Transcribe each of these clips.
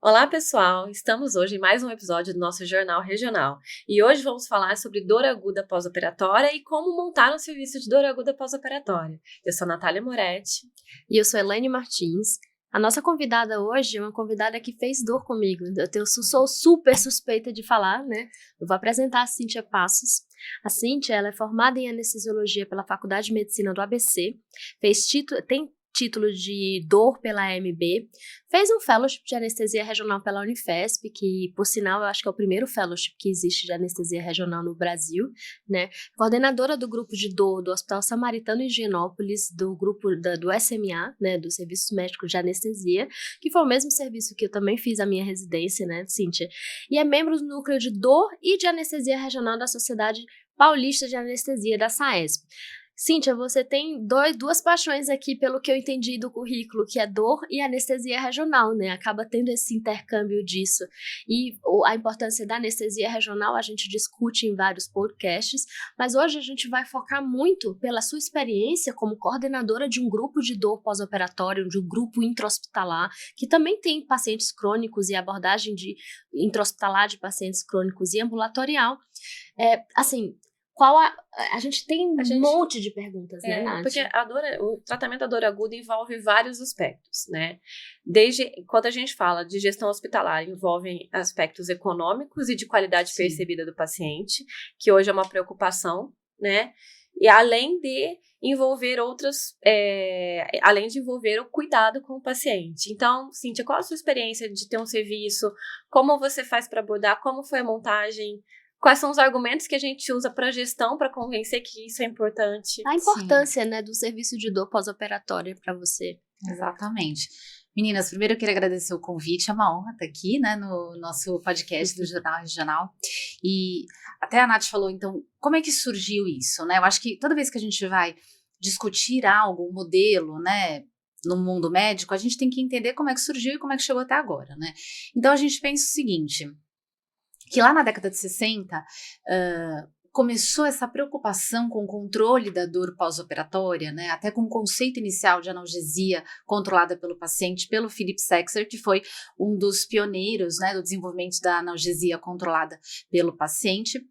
Olá, pessoal! Estamos hoje em mais um episódio do nosso Jornal Regional. E hoje vamos falar sobre dor aguda pós-operatória e como montar um serviço de dor aguda pós-operatória. Eu sou a Natália Moretti. E eu sou Elaine Martins. A nossa convidada hoje é uma convidada que fez dor comigo. Sou super suspeita de falar, né? Eu vou apresentar a Cíntia Passos. A Cíntia, ela é formada em anestesiologia pela Faculdade de Medicina do ABC, tem título de dor pela AMB, fez um fellowship de anestesia regional pela Unifesp, que, por sinal, eu acho que é o primeiro fellowship que existe de anestesia regional no Brasil, né? Coordenadora do grupo de dor do Hospital Samaritano em Higienópolis, do grupo do SMA, né, do Serviço Médico de Anestesia, que foi o mesmo serviço que eu também fiz a minha residência, né, Cíntia? E é membro do núcleo de dor e de anestesia regional da Sociedade Paulista de Anestesia, da SAESP. Cíntia, você tem duas paixões aqui, pelo que eu entendi do currículo, que é dor e anestesia regional, né? Acaba tendo esse intercâmbio disso. E a importância da anestesia regional a gente discute em vários podcasts, mas hoje a gente vai focar muito pela sua experiência como coordenadora de um grupo de dor pós-operatório, de um grupo intra-hospitalar, que também tem pacientes crônicos e abordagem de intra-hospitalar de pacientes crônicos e ambulatorial. A gente tem um monte de perguntas, né, Nath? Porque o tratamento da dor aguda envolve vários aspectos, né? Desde quando a gente fala de gestão hospitalar, envolvem aspectos econômicos e de qualidade percebida do paciente, que hoje é uma preocupação, né? E além de envolver além de envolver o cuidado com o paciente. Então, Cíntia, qual a sua experiência de ter um serviço? Como você faz para abordar? Como foi a montagem? Quais são os argumentos que a gente usa para gestão para convencer que isso é importante? A importância, né, do serviço de dor pós-operatória para você. Exatamente. Meninas, primeiro eu queria agradecer o convite, é uma honra estar aqui, né, no nosso podcast do Jornal Regional. E até a Nath falou, então, como é que surgiu isso, né? Eu acho que toda vez que a gente vai discutir algo, um modelo, né, no mundo médico, a gente tem que entender como é que surgiu e como é que chegou até agora, né? Então a gente pensa o seguinte, que lá na década de 60, começou essa preocupação com o controle da dor pós-operatória, né, até com o conceito inicial de analgesia controlada pelo paciente, pelo Philip Sexer, que foi um dos pioneiros, né, do desenvolvimento da analgesia controlada pelo paciente.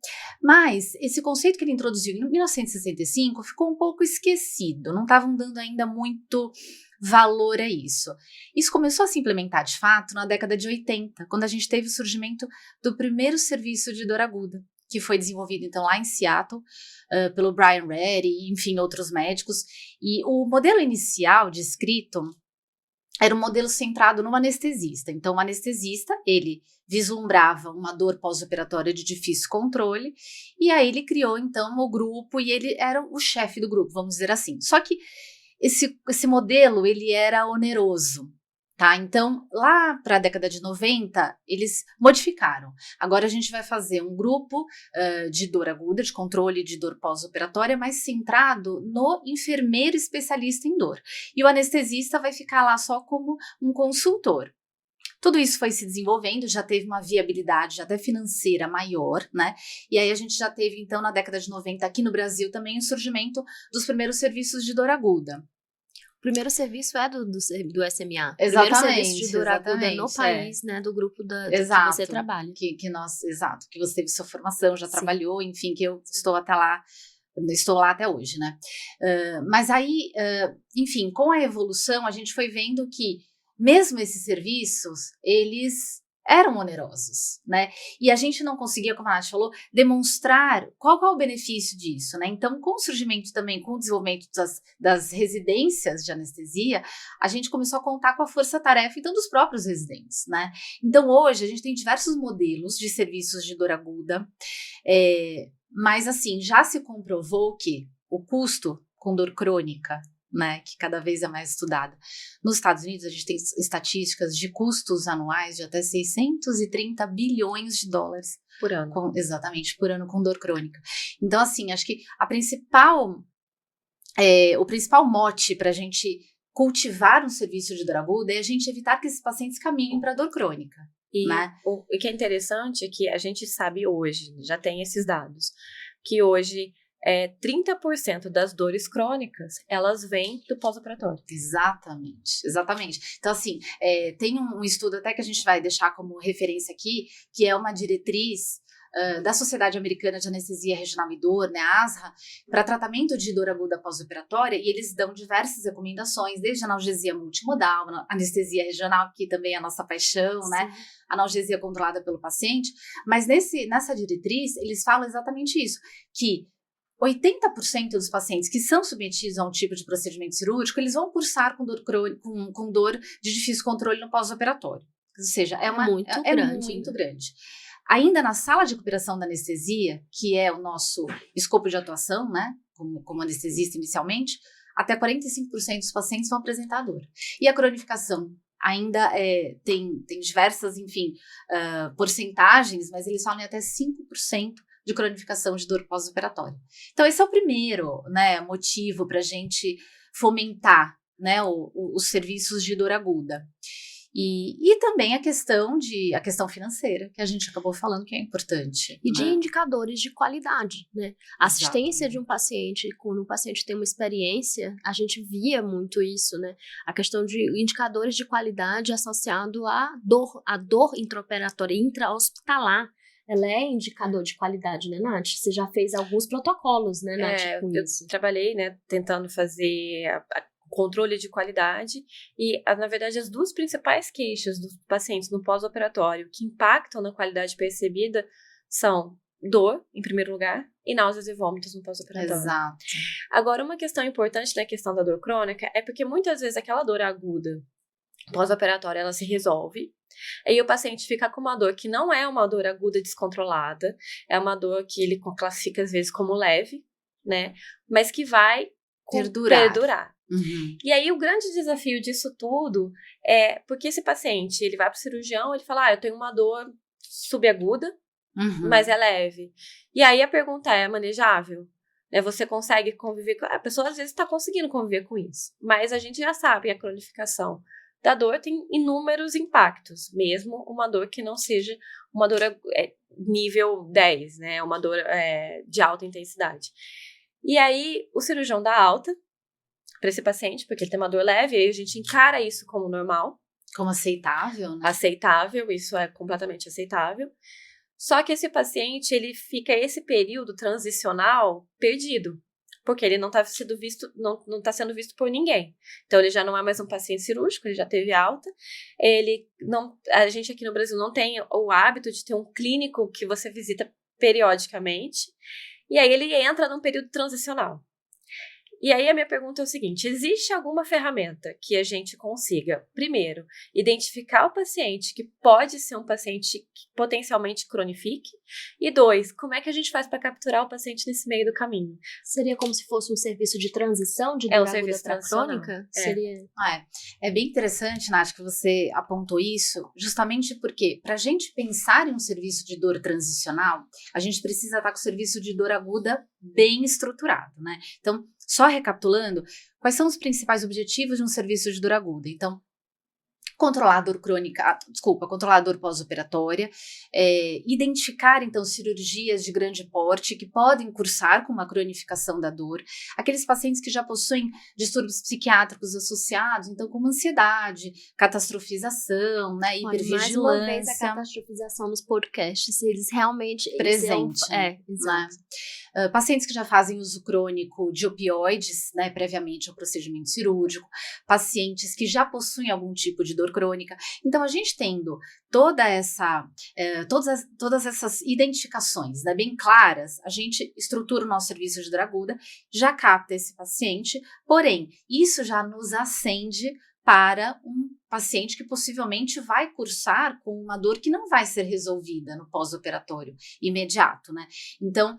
Mas esse conceito que ele introduziu em 1965 ficou um pouco esquecido, não estavam dando ainda muito valor a isso. Isso começou a se implementar de fato na década de 80, quando a gente teve o surgimento do primeiro serviço de dor aguda, que foi desenvolvido então lá em Seattle, pelo Brian Reddy e enfim outros médicos. E o modelo inicial descrito era um modelo centrado no anestesista. Então o anestesista, ele vislumbrava uma dor pós-operatória de difícil controle, e aí ele criou então o grupo, e ele era o chefe do grupo, vamos dizer assim. Só que esse modelo, ele era oneroso, tá? Então, lá para a década de 90, eles modificaram. Agora a gente vai fazer um grupo de dor aguda, de controle de dor pós-operatória, mais centrado no enfermeiro especialista em dor. E o anestesista vai ficar lá só como um consultor. Tudo isso foi se desenvolvendo, já teve uma viabilidade até financeira maior, né? E aí a gente já teve, então, na década de 90, aqui no Brasil também, o surgimento dos primeiros serviços de dor aguda. O primeiro serviço é do SMA. Exatamente. O primeiro serviço de dor aguda no país, né, do grupo que você trabalha. Exato, que você teve sua formação, já trabalhou, enfim, que eu estou lá até hoje, né? Mas aí, enfim, com a evolução, a gente foi vendo que mesmo esses serviços, eles eram onerosos, né? E a gente não conseguia, como a Nath falou, demonstrar qual é o benefício disso, né? Então, com o surgimento também, com o desenvolvimento das residências de anestesia, a gente começou a contar com a força-tarefa, então, dos próprios residentes, né? Então, hoje, a gente tem diversos modelos de serviços de dor aguda, mas, assim, já se comprovou que o custo com dor crônica, né, que cada vez é mais estudada. Nos Estados Unidos, a gente tem estatísticas de custos anuais de até 630 bilhões de dólares. Por ano. Exatamente, por ano com dor crônica. Então, assim, acho que o principal mote para a gente cultivar um serviço de dor aguda é a gente evitar que esses pacientes caminhem para dor crônica. E né? o que é interessante é que a gente sabe hoje, já tem esses dados, que hoje 30% das dores crônicas, elas vêm do pós-operatório. Exatamente. Então, assim, tem um estudo até que a gente vai deixar como referência aqui, que é uma diretriz da Sociedade Americana de Anestesia Regional e Dor, né, ASRA, para tratamento de dor aguda pós-operatória, e eles dão diversas recomendações, desde analgesia multimodal, anestesia regional, que também é a nossa paixão, Sim. né, analgesia controlada pelo paciente, mas nessa diretriz, eles falam exatamente isso, que 80% dos pacientes que são submetidos a um tipo de procedimento cirúrgico, eles vão cursar com dor de difícil controle no pós-operatório. Ou seja, é muito grande. Ainda na sala de recuperação da anestesia, que é o nosso escopo de atuação, né, como anestesista inicialmente, até 45% dos pacientes vão apresentar dor. E a cronificação ainda tem diversas, enfim, porcentagens, mas eles falam em até 5% de cronificação de dor pós-operatória. Então, esse é o primeiro, né, motivo para a gente fomentar, né, os serviços de dor aguda. E também a questão financeira, que a gente acabou falando que é importante. E de né? indicadores de qualidade, né? A assistência Exatamente. de um paciente, quando o paciente tem uma experiência, a gente via muito isso, né? A questão de indicadores de qualidade associado à dor intraoperatória, intra-hospitalar. Ela é indicador de qualidade, né, Nath? Você já fez alguns protocolos, né, Nath, com isso. Eu trabalhei, né, tentando fazer controle de qualidade e, na verdade, as duas principais queixas dos pacientes no pós-operatório que impactam na qualidade percebida são dor, em primeiro lugar, e náuseas e vômitos no pós-operatório. Exato. Agora, uma questão importante na questão da dor crônica é porque muitas vezes aquela dor aguda pós-operatória, ela se resolve, aí o paciente fica com uma dor que não é uma dor aguda descontrolada, é uma dor que ele classifica às vezes como leve, né, mas que vai perdurar. Uhum. E aí o grande desafio disso tudo é porque esse paciente, ele vai pro cirurgião, ele fala, eu tenho uma dor subaguda, mas é leve. E aí a pergunta é manejável? Né, você consegue conviver com... A pessoa às vezes está conseguindo conviver com isso, mas a gente já sabe a cronificação da dor tem inúmeros impactos, mesmo uma dor que não seja uma dor nível 10, né, uma dor de alta intensidade. E aí o cirurgião dá alta para esse paciente, porque ele tem uma dor leve, e aí a gente encara isso como normal. Como aceitável, né? Aceitável, isso é completamente aceitável. Só que esse paciente, ele fica esse período transicional perdido, porque ele não está sendo visto por ninguém. Então, ele já não é mais um paciente cirúrgico, ele já teve alta. A gente aqui no Brasil não tem o hábito de ter um clínico que você visita periodicamente. E aí ele entra num período transicional. E aí a minha pergunta é o seguinte, existe alguma ferramenta que a gente consiga, primeiro, identificar o paciente que pode ser um paciente que potencialmente cronifique, e 2, como é que a gente faz para capturar o paciente nesse meio do caminho? Seria como se fosse um serviço de transição de dor aguda para crônica? Seria. É bem interessante, Nath, que você apontou isso, justamente porque para a gente pensar em um serviço de dor transicional, a gente precisa estar com o serviço de dor aguda bem estruturado, né? Então, só recapitulando, quais são os principais objetivos de um serviço de dor aguda? Então, controlar a dor crônica, controlar a dor pós-operatória, identificar, então, cirurgias de grande porte que podem cursar com uma cronificação da dor, aqueles pacientes que já possuem distúrbios psiquiátricos associados, então, como ansiedade, catastrofização, né, hipervigilância. Mais uma vez a catastrofização nos podcasts, eles realmente... Presente. Exato. Pacientes que já fazem uso crônico de opioides, né, previamente ao procedimento cirúrgico, pacientes que já possuem algum tipo de dor crônica. Então, a gente tendo todas essas identificações, né, bem claras, a gente estrutura o nosso serviço de dor aguda, já capta esse paciente, porém, isso já nos acende para um paciente que possivelmente vai cursar com uma dor que não vai ser resolvida no pós-operatório imediato, né? Então,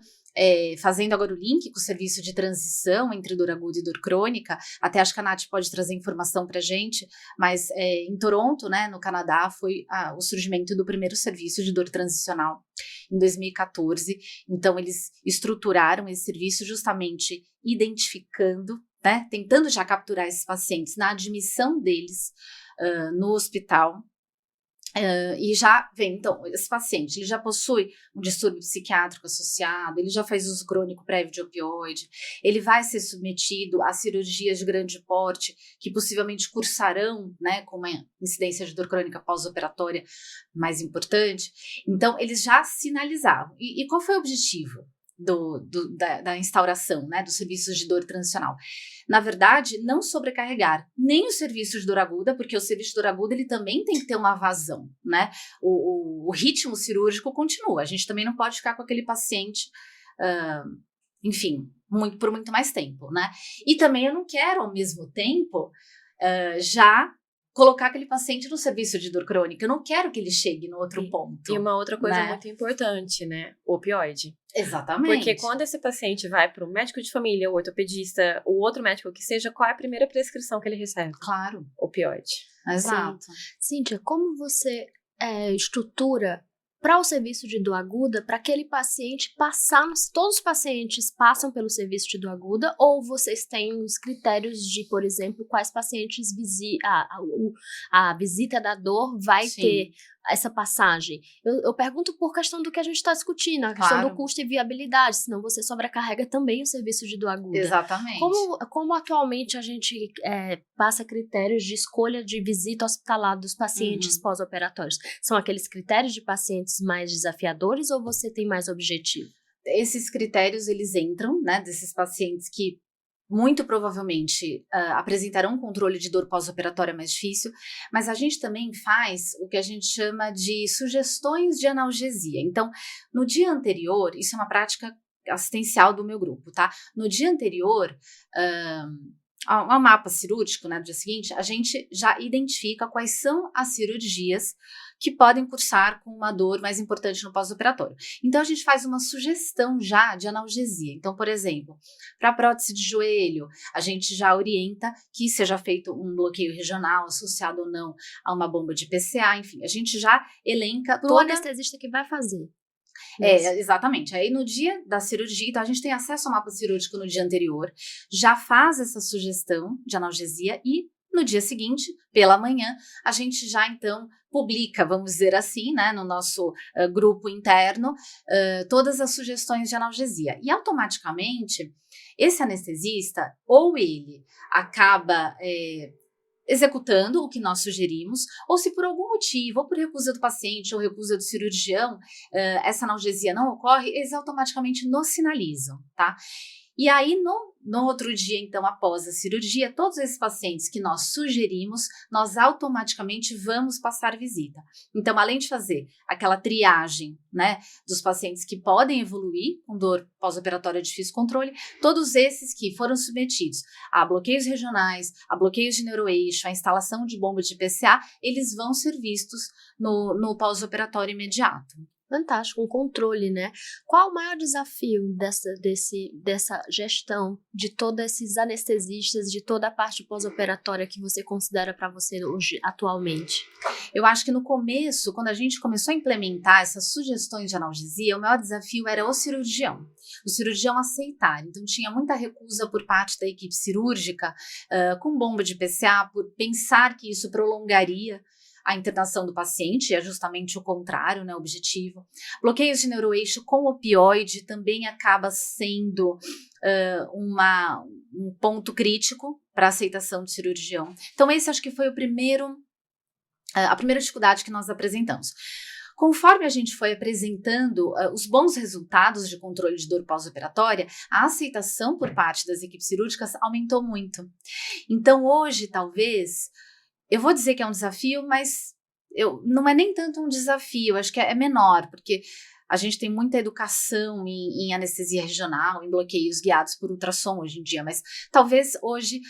fazendo agora o link com o serviço de transição entre dor aguda e dor crônica, até acho que a Nath pode trazer informação para a gente, mas em Toronto, né, no Canadá, foi o surgimento do primeiro serviço de dor transicional em 2014, então eles estruturaram esse serviço justamente identificando, né, tentando já capturar esses pacientes na admissão deles no hospital, E já vem, então, esse paciente, ele já possui um distúrbio psiquiátrico associado, ele já faz uso crônico prévio de opioide, ele vai ser submetido a cirurgias de grande porte, que possivelmente cursarão, né, com uma incidência de dor crônica pós-operatória mais importante. Então, eles já sinalizavam. E qual foi o objetivo da instauração, né, dos serviços de dor transicional? Na verdade, não sobrecarregar nem o serviço de dor aguda, porque o serviço de dor aguda ele também tem que ter uma vazão, né? O ritmo cirúrgico continua. A gente também não pode ficar com aquele paciente, enfim, por muito mais tempo, né? E também eu não quero, ao mesmo tempo, já colocar aquele paciente no serviço de dor crônica. Eu não quero que ele chegue no outro ponto. E uma outra coisa, né, muito importante, né? O opioide. Exatamente. Porque quando esse paciente vai para o médico de família, o ortopedista, o outro médico que seja, qual é a primeira prescrição que ele recebe? Claro. Opioide. Exato. Cíntia, como você estrutura para o serviço de dor aguda, para aquele paciente passar, todos os pacientes passam pelo serviço de dor aguda, ou vocês têm os critérios de, por exemplo, quais pacientes a visita da dor vai Sim. ter essa passagem? Eu pergunto por questão do que a gente está discutindo, a questão do custo e viabilidade, senão você sobrecarrega também o serviço de dor aguda. Exatamente. Como atualmente a gente passa critérios de escolha de visita hospitalar dos pacientes pós-operatórios? São aqueles critérios de pacientes mais desafiadores ou você tem mais objetivo? Esses critérios, eles entram, né, desses pacientes que muito provavelmente apresentarão um controle de dor pós-operatória mais difícil, mas a gente também faz o que a gente chama de sugestões de analgesia. Então, no dia anterior, isso é uma prática assistencial do meu grupo, tá? No dia anterior, ao mapa cirúrgico, né, do dia seguinte, a gente já identifica quais são as cirurgias que podem cursar com uma dor mais importante no pós-operatório. Então, a gente faz uma sugestão já de analgesia. Então, por exemplo, para prótese de joelho, a gente já orienta que seja feito um bloqueio regional associado ou não a uma bomba de PCA, enfim, a gente já elenca o anestesista que vai fazer. Exatamente. Aí no dia da cirurgia, então a gente tem acesso ao mapa cirúrgico no dia anterior, já faz essa sugestão de analgesia e no dia seguinte, pela manhã, a gente já então publica, vamos dizer assim, né, no nosso grupo interno, todas as sugestões de analgesia. E automaticamente, esse anestesista, ou ele acaba executando o que nós sugerimos, ou se por algum motivo, ou por recusa do paciente, ou recusa do cirurgião, essa analgesia não ocorre, eles automaticamente nos sinalizam, tá? E aí, no outro dia, então, após a cirurgia, todos esses pacientes que nós sugerimos, nós automaticamente vamos passar visita. Então, além de fazer aquela triagem, né, dos pacientes que podem evoluir com dor pós-operatória de difícil controle, todos esses que foram submetidos a bloqueios regionais, a bloqueios de neuroeixo, a instalação de bombas de PCA, eles vão ser vistos no pós-operatório imediato. Fantástico, um controle, né? Qual o maior desafio dessa gestão de todos esses anestesistas, de toda a parte pós-operatória que você considera para você hoje, atualmente? Eu acho que no começo, quando a gente começou a implementar essas sugestões de analgesia, o maior desafio era o cirurgião aceitar. Então tinha muita recusa por parte da equipe cirúrgica com bomba de PCA, por pensar que isso prolongaria a internação do paciente, é justamente o contrário, né, o objetivo. Bloqueios de neuroeixo com opioide também acaba sendo um ponto crítico para a aceitação do cirurgião. Então esse acho que foi a primeira dificuldade que nós apresentamos. Conforme a gente foi apresentando os bons resultados de controle de dor pós-operatória, a aceitação por parte das equipes cirúrgicas aumentou muito. Então hoje, talvez, eu vou dizer que é um desafio, mas não é nem tanto um desafio, acho que é menor, porque a gente tem muita educação em anestesia regional, em bloqueios guiados por ultrassom hoje em dia, mas talvez hoje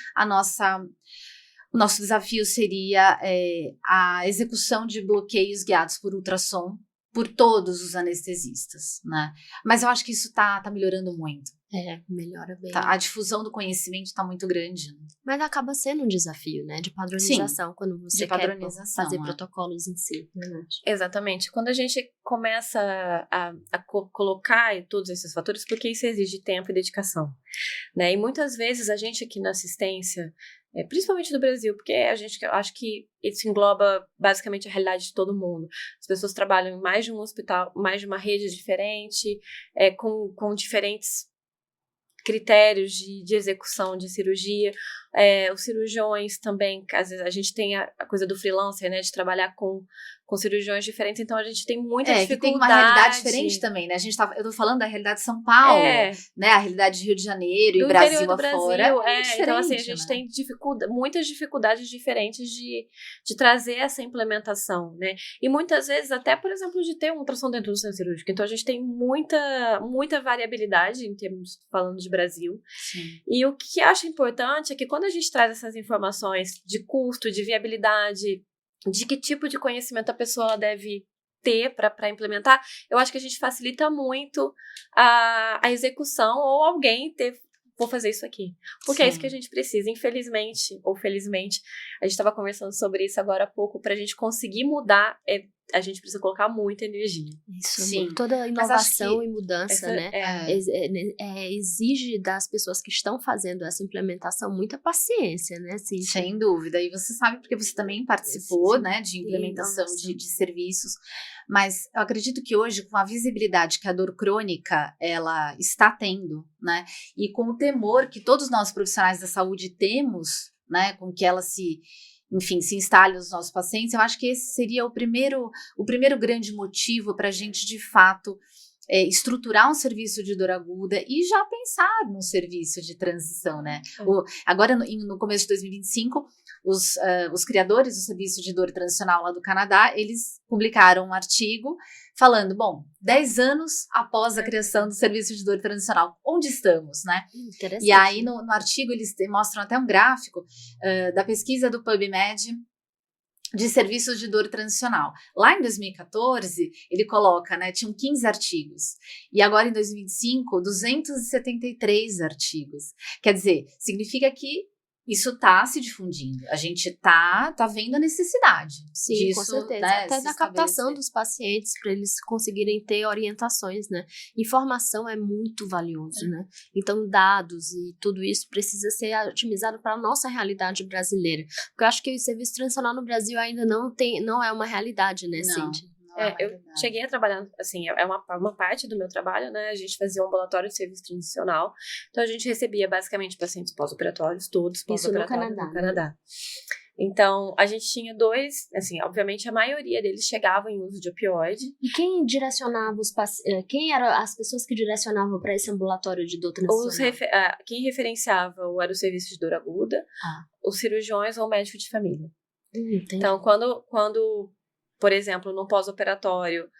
o nosso desafio seria a execução de bloqueios guiados por ultrassom por todos os anestesistas, né? Mas eu acho que isso tá melhorando muito. Melhora bem. A difusão do conhecimento está muito grande. Né? Mas acaba sendo um desafio, né? De padronização, quando você quer fazer protocolos em si. Exatamente. Quando a gente começa a colocar todos esses fatores, porque isso exige tempo e dedicação, né? E muitas vezes a gente aqui na assistência, principalmente do Brasil, porque eu acho que isso engloba basicamente a realidade de todo mundo. As pessoas trabalham em mais de um hospital, mais de uma rede diferente, com diferentes critérios de execução de cirurgia. Os cirurgiões também, às vezes a gente tem a coisa do freelancer, né, de trabalhar com cirurgiões diferentes, então a gente tem muita dificuldade. Que tem uma realidade diferente também, né? Eu tô falando da realidade de São Paulo, né? A realidade de Rio de Janeiro e Brasil afora. Então, assim, a gente tem muitas dificuldades diferentes de trazer essa implementação, né? E muitas vezes, até, por exemplo, de ter uma ultrassom dentro do centro cirúrgico. Então, a gente tem muita variabilidade em termos, falando de Brasil. Sim. E o que eu acho importante é que quando a gente traz essas informações de custo, de viabilidade, de que tipo de conhecimento a pessoa deve ter para implementar, eu acho que a gente facilita muito a execução ou alguém vou fazer isso aqui. Porque é isso que a gente precisa, infelizmente, ou felizmente. A gente estava conversando sobre isso agora há pouco, para a gente conseguir mudar, a gente precisa colocar muita energia. Isso, sim. Toda inovação e mudança, né? Exige das pessoas que estão fazendo essa implementação muita paciência, né, Cíntia? Sem dúvida. E você sabe porque você também participou, né, de implementação de serviços. Mas eu acredito que hoje, com a visibilidade que a dor crônica ela está tendo, né, e com o temor que todos nós profissionais da saúde temos, né, com que ela se instale nos nossos pacientes, eu acho que esse seria o primeiro grande motivo para a gente, de fato, estruturar um serviço de dor aguda e já pensar num serviço de transição, né? Agora, no começo de 2025, os criadores do serviço de dor transicional lá do Canadá, eles publicaram um artigo falando, 10 anos após a criação do serviço de dor transicional, onde estamos, né? Interessante. E aí, no artigo, eles mostram até um gráfico da pesquisa do PubMed de serviços de dor transicional. Lá em 2014, ele coloca, né, tinham 15 artigos. E agora, em 2025, 273 artigos. Quer dizer, significa que isso está se difundindo. A gente tá vendo a necessidade disso. Com certeza. Né, até da captação dos pacientes, para eles conseguirem ter orientações, né? Informação é muito valioso, né? Então, dados e tudo isso precisa ser otimizado para a nossa realidade brasileira. Porque eu acho que o serviço transicional no Brasil ainda não é uma realidade, né, Cíntia? Eu cheguei a trabalhar, assim, é uma parte do meu trabalho, né? A gente fazia um ambulatório de serviço transicional. Então, a gente recebia, basicamente, pacientes pós-operatórios, todos pós-operatórios no Canadá. Então, a gente tinha 2, assim, obviamente, a maioria deles chegavam em uso de opioide. E quem direcionava quem eram as pessoas que direcionavam para esse ambulatório de dor transicional? Quem referenciava era o serviço de dor aguda, os cirurgiões ou o médico de família. Então, quando por exemplo, no pós-operatório,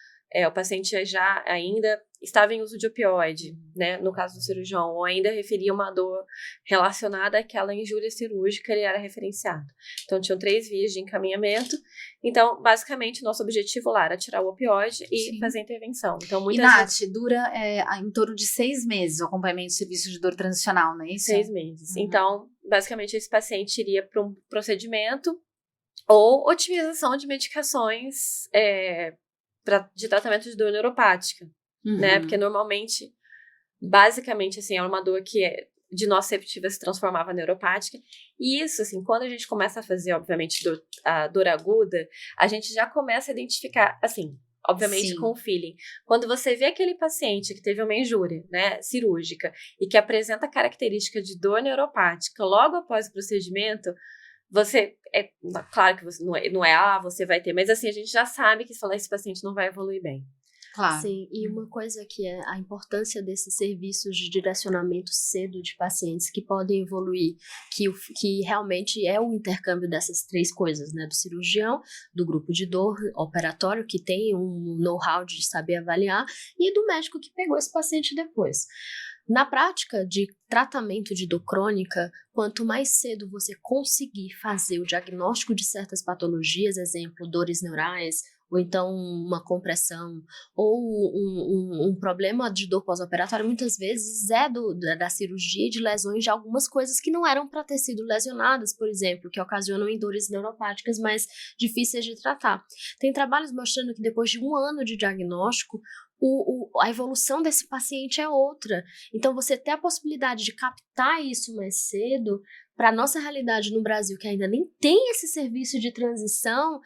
o paciente já ainda estava em uso de opioide, né? No caso do cirurgião, ou ainda referia uma dor relacionada àquela injúria cirúrgica, ele era referenciado. Então, tinham 3 vias de encaminhamento. Então, basicamente, nosso objetivo lá era tirar o opioide e fazer a intervenção. Então, Nath, dura em torno de 6 meses o acompanhamento de serviço de dor transicional, não é isso? 6 meses. Então, basicamente, esse paciente iria para um procedimento ou otimização de medicações de tratamento de dor neuropática, né? Porque normalmente, basicamente, assim, é uma dor que de nociceptiva se transformava neuropática. E isso, assim, quando a gente começa a fazer, obviamente, a dor aguda, a gente já começa a identificar, assim, obviamente com o feeling. Quando você vê aquele paciente que teve uma injúria, né, cirúrgica, e que apresenta característica de dor neuropática logo após o procedimento, claro que você não é você vai ter, mas assim, a gente já sabe que esse paciente não vai evoluir bem. Claro. Sim, e uma coisa que é a importância desses serviços de direcionamento cedo de pacientes que podem evoluir, que realmente é o intercâmbio dessas 3 coisas, né, do cirurgião, do grupo de dor operatório, que tem um know-how de saber avaliar, e do médico que pegou esse paciente depois. Na prática de tratamento de dor crônica, quanto mais cedo você conseguir fazer o diagnóstico de certas patologias, exemplo, dores neurais, ou então uma compressão, ou um problema de dor pós-operatória, muitas vezes da cirurgia e de lesões de algumas coisas que não eram para ter sido lesionadas, por exemplo, que ocasionam em dores neuropáticas mais difíceis de tratar. Tem trabalhos mostrando que depois de 1 ano de diagnóstico, a evolução desse paciente é outra. Então, você ter a possibilidade de captar isso mais cedo para nossa realidade no Brasil, que ainda nem tem esse serviço de transição,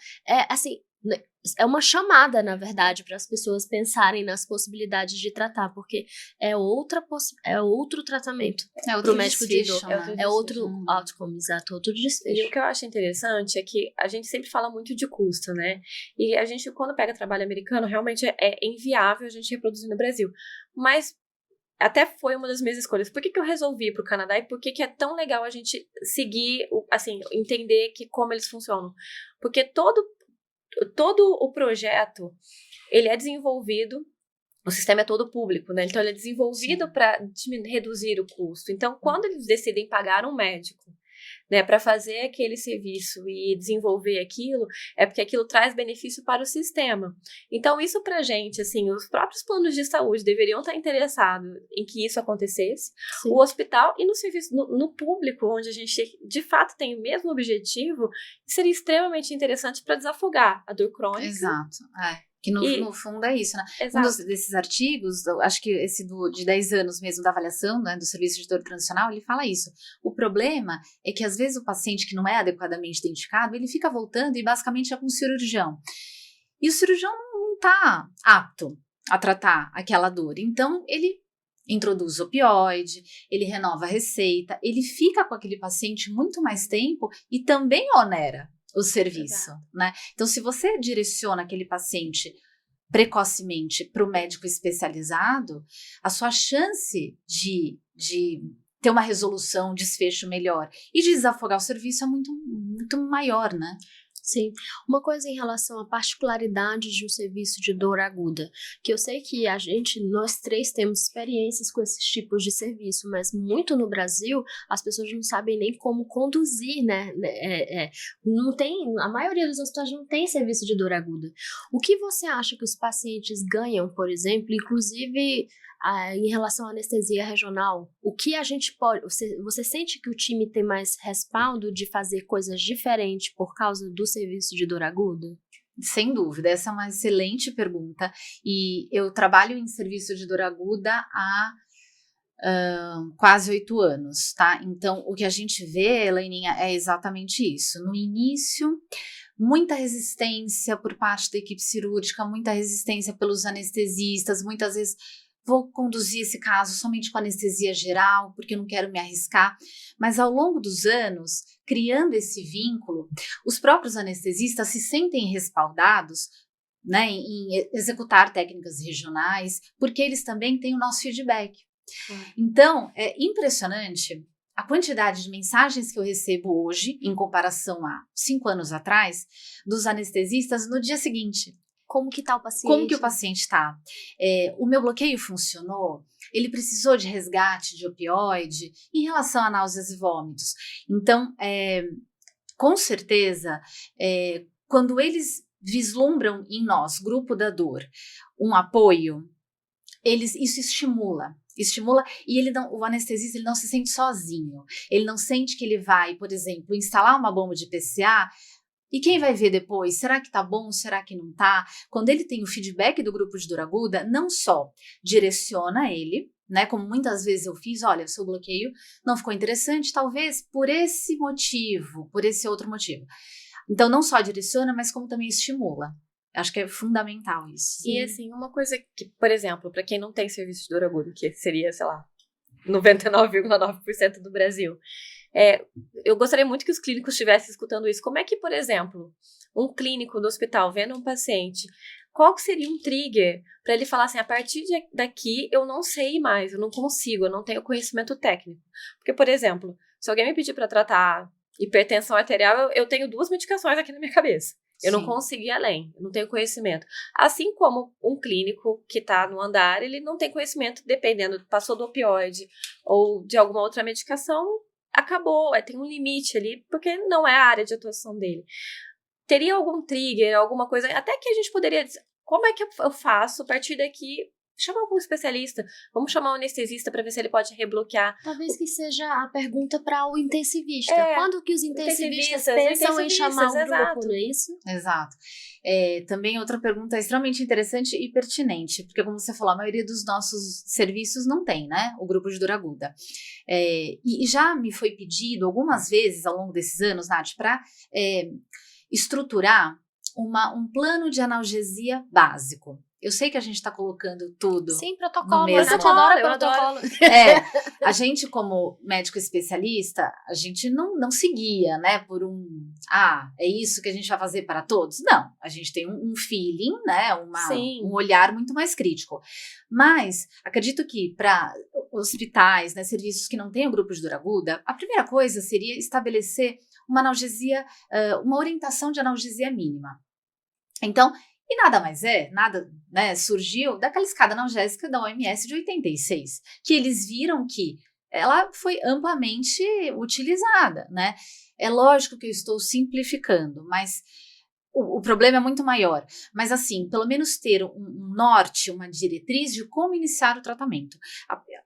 é uma chamada, na verdade, para as pessoas pensarem nas possibilidades de tratar, porque é outro tratamento para o médico de dor. É outro outcome, exato, outro desfecho. E o que eu acho interessante é que a gente sempre fala muito de custo, né? E a gente, quando pega trabalho americano, realmente é inviável a gente reproduzir no Brasil. Mas até foi uma das minhas escolhas. Por que eu resolvi ir para o Canadá e por que é tão legal a gente seguir, assim, entender como eles funcionam? Porque todo o projeto, ele é desenvolvido, o sistema é todo público, né? Então, ele é desenvolvido para reduzir o custo. Então, quando eles decidem pagar um médico, né, para fazer aquele serviço e desenvolver aquilo, é porque aquilo traz benefício para o sistema. Então, isso pra gente, assim, os próprios planos de saúde deveriam estar interessados em que isso acontecesse. Sim. O hospital e no serviço, no público, onde a gente, de fato, tem o mesmo objetivo, seria extremamente interessante para desafogar a dor crônica. Exato, que no fundo é isso, né? Exato. Um desses artigos, acho que esse de 10 anos mesmo da avaliação, né, do serviço de dor transicional, ele fala isso. O problema é que às vezes o paciente que não é adequadamente identificado, ele fica voltando e basicamente é com o cirurgião. E o cirurgião não está apto a tratar aquela dor. Então, ele introduz opioide, ele renova a receita, ele fica com aquele paciente muito mais tempo e também onera o serviço, né? Então, se você direciona aquele paciente precocemente para o médico especializado, a sua chance de ter uma resolução, um desfecho melhor e de desafogar o serviço é muito, muito maior, né? Sim. Uma coisa em relação à particularidade de um serviço de dor aguda, que eu sei que nós três temos experiências com esses tipos de serviço, mas muito no Brasil, as pessoas não sabem nem como conduzir, né? Não tem, a maioria dos hospitais não tem serviço de dor aguda. O que você acha que os pacientes ganham, por exemplo, inclusive em relação à anestesia regional? O que a gente pode... Você sente que o time tem mais respaldo de fazer coisas diferentes por causa do serviço de dor aguda? Sem dúvida, essa é uma excelente pergunta. E eu trabalho em serviço de dor aguda há quase 8 anos, tá? Então, o que a gente vê, Elaininha, é exatamente isso. No início, muita resistência por parte da equipe cirúrgica, muita resistência pelos anestesistas, muitas vezes... Vou conduzir esse caso somente com anestesia geral, porque eu não quero me arriscar. Mas ao longo dos anos, criando esse vínculo, os próprios anestesistas se sentem respaldados, né, em executar técnicas regionais, porque eles também têm o nosso feedback. Então, é impressionante a quantidade de mensagens que eu recebo hoje, em comparação a 5 anos atrás, dos anestesistas no dia seguinte. Como que tá o paciente? Como que o paciente tá? O meu bloqueio funcionou? Ele precisou de resgate de opioide em relação a náuseas e vômitos? Então, com certeza, quando eles vislumbram em nós, grupo da dor, um apoio, isso estimula e o anestesista ele não se sente sozinho. Ele não sente que ele vai, por exemplo, instalar uma bomba de PCA. E quem vai ver depois? Será que tá bom? Será que não tá? Quando ele tem o feedback do grupo de dor aguda, não só direciona ele, né? Como muitas vezes eu fiz, olha, o seu bloqueio não ficou interessante, talvez por esse motivo, por esse outro motivo. Então, não só direciona, mas como também estimula. Acho que é fundamental isso. E assim, uma coisa que, por exemplo, para quem não tem serviço de dor aguda, que seria, sei lá, 99,9% do Brasil, eu gostaria muito que os clínicos estivessem escutando isso. Como é que, por exemplo, um clínico do hospital vendo um paciente, qual que seria um trigger para ele falar assim, a partir daqui eu não sei mais, eu não consigo, eu não tenho conhecimento técnico. Porque, por exemplo, se alguém me pedir para tratar hipertensão arterial, eu tenho 2 medicações aqui na minha cabeça. Eu não consigo ir além, eu não tenho conhecimento. Assim como um clínico que está no andar, ele não tem conhecimento, dependendo, passou do opioide ou de alguma outra medicação, acabou, tem um limite ali, porque não é a área de atuação dele. Teria algum trigger, alguma coisa, até que a gente poderia dizer, como é que eu faço a partir daqui? chama algum especialista, vamos chamar um anestesista para ver se ele pode rebloquear. Talvez que seja a pergunta para o intensivista. Quando que os intensivistas pensam em chamar um grupo, não é isso? Exato. Também outra pergunta extremamente interessante e pertinente, porque como você falou, a maioria dos nossos serviços não tem, né, o grupo de dor aguda. E já me foi pedido algumas vezes ao longo desses anos, Nath, para estruturar um plano de analgesia básico. Eu sei que a gente está colocando tudo. Sim, protocolo. Eu adoro protocolo. A gente, como médico especialista, a gente não seguia, né, por é isso que a gente vai fazer para todos. Não, a gente tem um feeling, né, um olhar muito mais crítico. Mas, acredito que para hospitais, né, serviços que não têm o grupo de dor aguda, a primeira coisa seria estabelecer uma analgesia, uma orientação de analgesia mínima. Então, e nada mais né, surgiu daquela escada analgésica da OMS de 86, que eles viram que ela foi amplamente utilizada, né? É lógico que eu estou simplificando, mas o problema é muito maior. Mas assim, pelo menos ter um norte, uma diretriz de como iniciar o tratamento.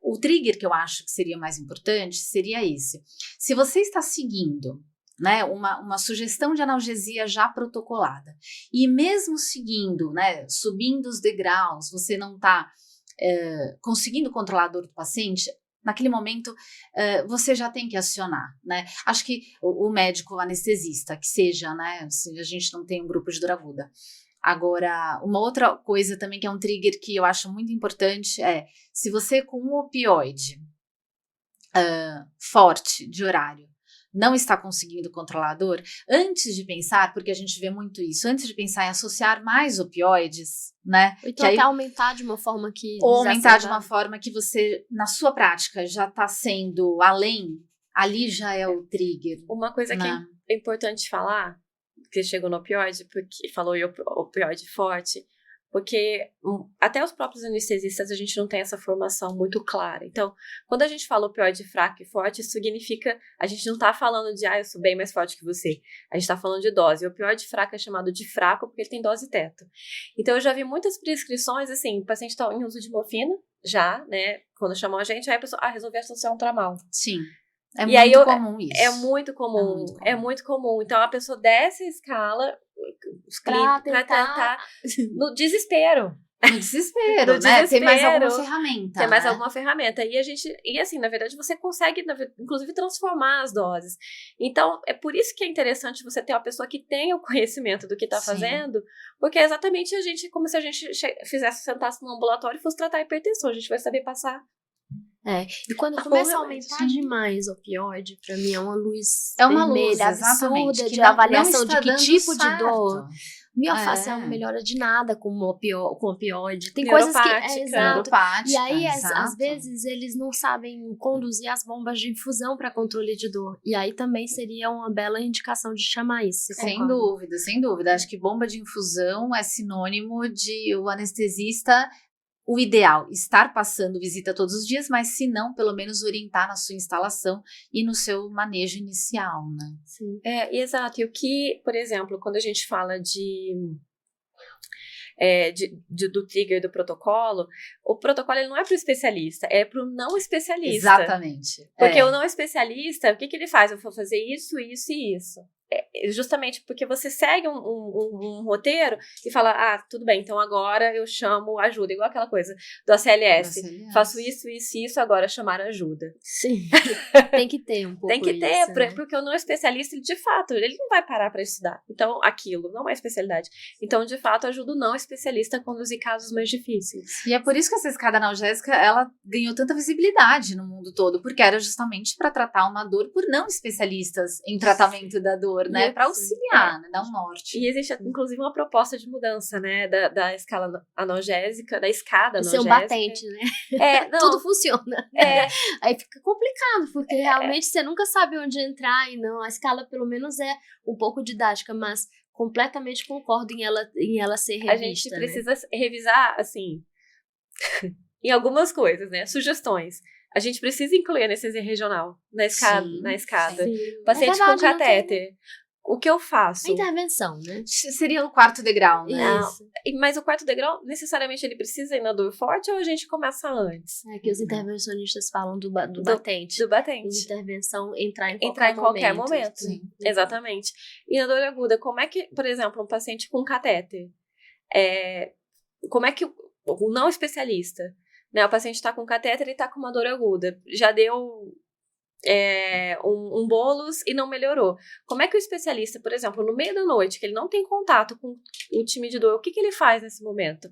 O trigger que eu acho que seria mais importante seria esse. Se você está seguindo, né, uma sugestão de analgesia já protocolada, e mesmo seguindo, né, subindo os degraus, você não está conseguindo controlar a dor do paciente, naquele momento você já tem que acionar, né? Acho que o médico anestesista, que seja, né, se a gente não tem um grupo de dor aguda. Agora, uma outra coisa também que é um trigger que eu acho muito importante se você com um opioide forte de horário não está conseguindo controlar a dor, antes de pensar, porque a gente vê muito isso, antes de pensar em associar mais opioides, né? Ou então até aumentar de uma forma que... Ou aumentar de uma forma que você, na sua prática, já está sendo além, ali já é o trigger. Uma coisa que é importante falar, que chegou no opioide, porque falou opioide forte, porque até os próprios anestesistas a gente não tem essa formação muito clara. Então, quando a gente fala opioide fraco e forte, isso significa, a gente não está falando de, eu sou bem mais forte que você. A gente está falando de dose. O opioide fraco é chamado de fraco porque ele tem dose teto. Então, eu já vi muitas prescrições, assim, o paciente está em uso de morfina, já, né, quando chamam a gente, aí a pessoa, resolvi associar um tramal. Sim. É muito comum isso. É muito comum. Então, a pessoa desce a escala pra tentar no desespero. No desespero, né? Tem mais alguma ferramenta. Tem mais alguma ferramenta. E assim, na verdade, você consegue, inclusive, transformar as doses. Então, é por isso que é interessante você ter uma pessoa que tenha o conhecimento do que está fazendo, porque é exatamente como se a gente sentasse no ambulatório e fosse tratar a hipertensão. A gente vai saber passar. E quando começa a aumentar demais o opioide, pra mim é uma luz vermelha, absurda de avaliação de que tipo de dor. Miofascial não melhora de nada com opioide. Tem coisas que... Exato. E aí, às vezes, eles não sabem conduzir as bombas de infusão para controle de dor. E aí também seria uma bela indicação de chamar isso. Sem dúvida, sem dúvida. Acho que bomba de infusão é sinônimo de o anestesista... O ideal, estar passando visita todos os dias, mas se não, pelo menos orientar na sua instalação e no seu manejo inicial, né? Sim. Exato. E o que, por exemplo, quando a gente fala do trigger do protocolo, o protocolo ele não é para o especialista, é para o não especialista. Exatamente. Porque o não especialista, o que ele faz? Eu vou fazer isso, isso e isso. Justamente porque você segue um roteiro e fala, tudo bem, então agora eu chamo ajuda, igual aquela coisa do ACLS. Faço isso, isso e isso, agora chamar ajuda. Sim, tem que ter um pouco tem que ter, né? Porque o não especialista, de fato, ele não vai parar para estudar. Então, aquilo não é especialidade. Então, de fato, ajuda o não especialista a conduzir casos mais difíceis. E é por isso que essa escada analgésica, ela ganhou tanta visibilidade no mundo todo, porque era justamente para tratar uma dor por não especialistas em tratamento da dor, né? Para auxiliar, né? Dar um norte. E existe, inclusive, uma proposta de mudança, né? Da escala analgésica, da escada analgésica. Seu batente, né? Tudo funciona. Aí fica complicado, porque realmente você nunca sabe onde entrar e não. A escala, pelo menos, é um pouco didática, mas completamente concordo em ela ser revista. A gente precisa revisar, assim, em algumas coisas, né? Sugestões. A gente precisa incluir a anestesia regional na escada. Sim. Paciente com catéter. o que eu faço? A intervenção, né? Seria o quarto degrau, né? Isso. Mas o quarto degrau, necessariamente, ele precisa ir na dor forte ou a gente começa antes? É que os intervencionistas falam do batente. Do batente. De intervenção entrar em Qualquer momento. Sim. Exatamente. E na dor aguda, como é que, por exemplo, um paciente com catéter, como é que o não especialista, né? O paciente está com catéter e está com uma dor aguda, já deu um bolos e não melhorou. Como é que o especialista, por exemplo, no meio da noite, que ele não tem contato com o time de dor, o que ele faz nesse momento?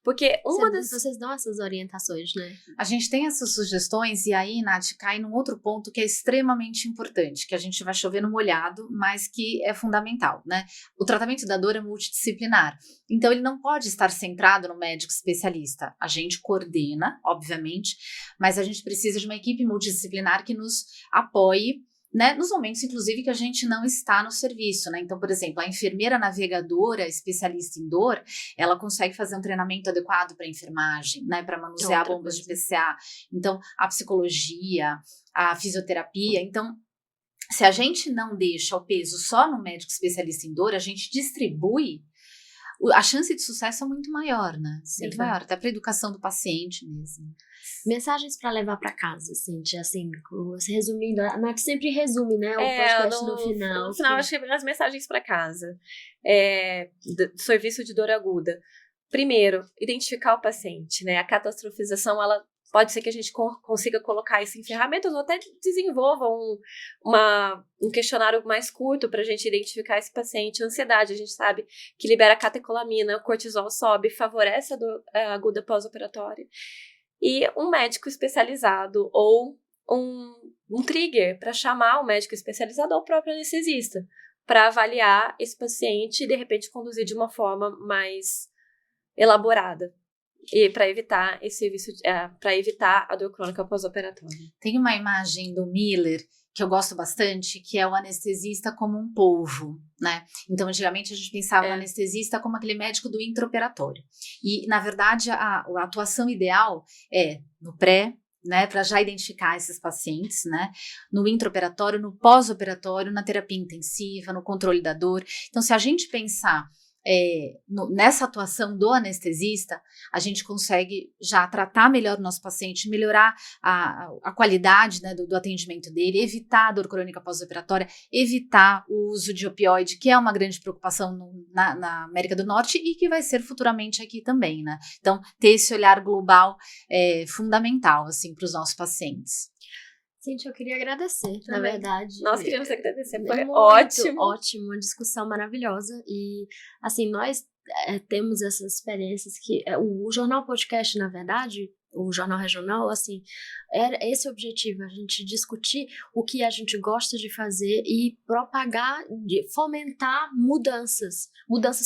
Porque Vocês dão essas orientações, né? A gente tem essas sugestões e aí, Nath, cai num outro ponto que é extremamente importante, que a gente vai chover no molhado, mas que é fundamental, né? O tratamento da dor é multidisciplinar, então ele não pode estar centrado no médico especialista. A gente coordena, obviamente, mas a gente precisa de uma equipe multidisciplinar que nos apoie, né, nos momentos, inclusive, que a gente não está no serviço, né? Então, por exemplo, a enfermeira navegadora, especialista em dor, ela consegue fazer um treinamento adequado para enfermagem, né, para manusear bombas de PCA. Então, a psicologia, a fisioterapia. Então, se a gente não deixa o peso só no médico especialista em dor, a gente distribui, a chance de sucesso é muito maior, né? Sim, muito maior, até para a educação do paciente mesmo. Mensagens para levar para casa, Cíntia, assim, resumindo, a Nath sempre resume, né, o podcast no final. No final, acho que as mensagens para casa. Do serviço de dor aguda. Primeiro, identificar o paciente, né? A catastrofização, ela pode ser que a gente consiga colocar isso em ferramentas ou até desenvolva um questionário mais curto para a gente identificar esse paciente. Ansiedade, a gente sabe que libera catecolamina, o cortisol sobe, favorece a dor aguda pós-operatória. E um médico especializado ou um trigger para chamar o médico especializado ou o próprio anestesista para avaliar esse paciente e, de repente, conduzir de uma forma mais elaborada. E para evitar esse serviço, para evitar a dor crônica pós-operatória. Tem uma imagem do Miller que eu gosto bastante, que é o anestesista como um polvo, né? Então, antigamente a gente pensava no anestesista como aquele médico do intraoperatório. E, na verdade, a atuação ideal é no pré, né, para já identificar esses pacientes, né, no intraoperatório, no pós-operatório, na terapia intensiva, no controle da dor. Então, se a gente pensar nessa atuação do anestesista, a gente consegue já tratar melhor o nosso paciente, melhorar a qualidade, né, do atendimento dele, evitar a dor crônica pós-operatória, evitar o uso de opioide, que é uma grande preocupação na América do Norte e que vai ser futuramente aqui também, né? Então, ter esse olhar global é fundamental, assim, para os nossos pacientes. Cíntia, eu queria agradecer, na verdade. Nós queríamos agradecer, foi muito ótimo. Ótimo, uma discussão maravilhosa. E, assim, nós temos essas experiências que... o Jornal Podcast, na verdade, o Jornal Regional, assim, era esse o objetivo, a gente discutir o que a gente gosta de fazer e propagar, fomentar mudanças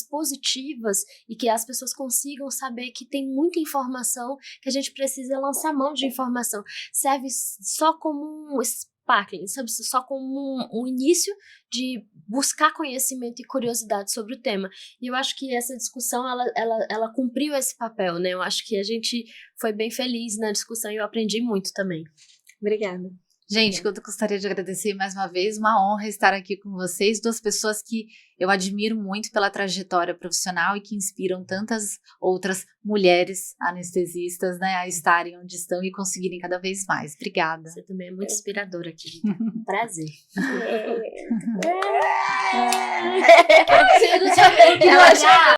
positivas e que as pessoas consigam saber que tem muita informação, que a gente precisa lançar mão de informação. Serve só como um sparkling, sabe? Só como um início de buscar conhecimento e curiosidade sobre o tema. E eu acho que essa discussão, ela cumpriu esse papel, né? Eu acho que a gente foi bem feliz na discussão e eu aprendi muito também. Obrigada. Gente, eu gostaria de agradecer mais uma vez, uma honra estar aqui com vocês, duas pessoas que eu admiro muito pela trajetória profissional e que inspiram tantas outras mulheres anestesistas, né, a estarem onde estão e conseguirem cada vez mais. Obrigada. Você também é muito inspiradora aqui. Prazer. Você não tinha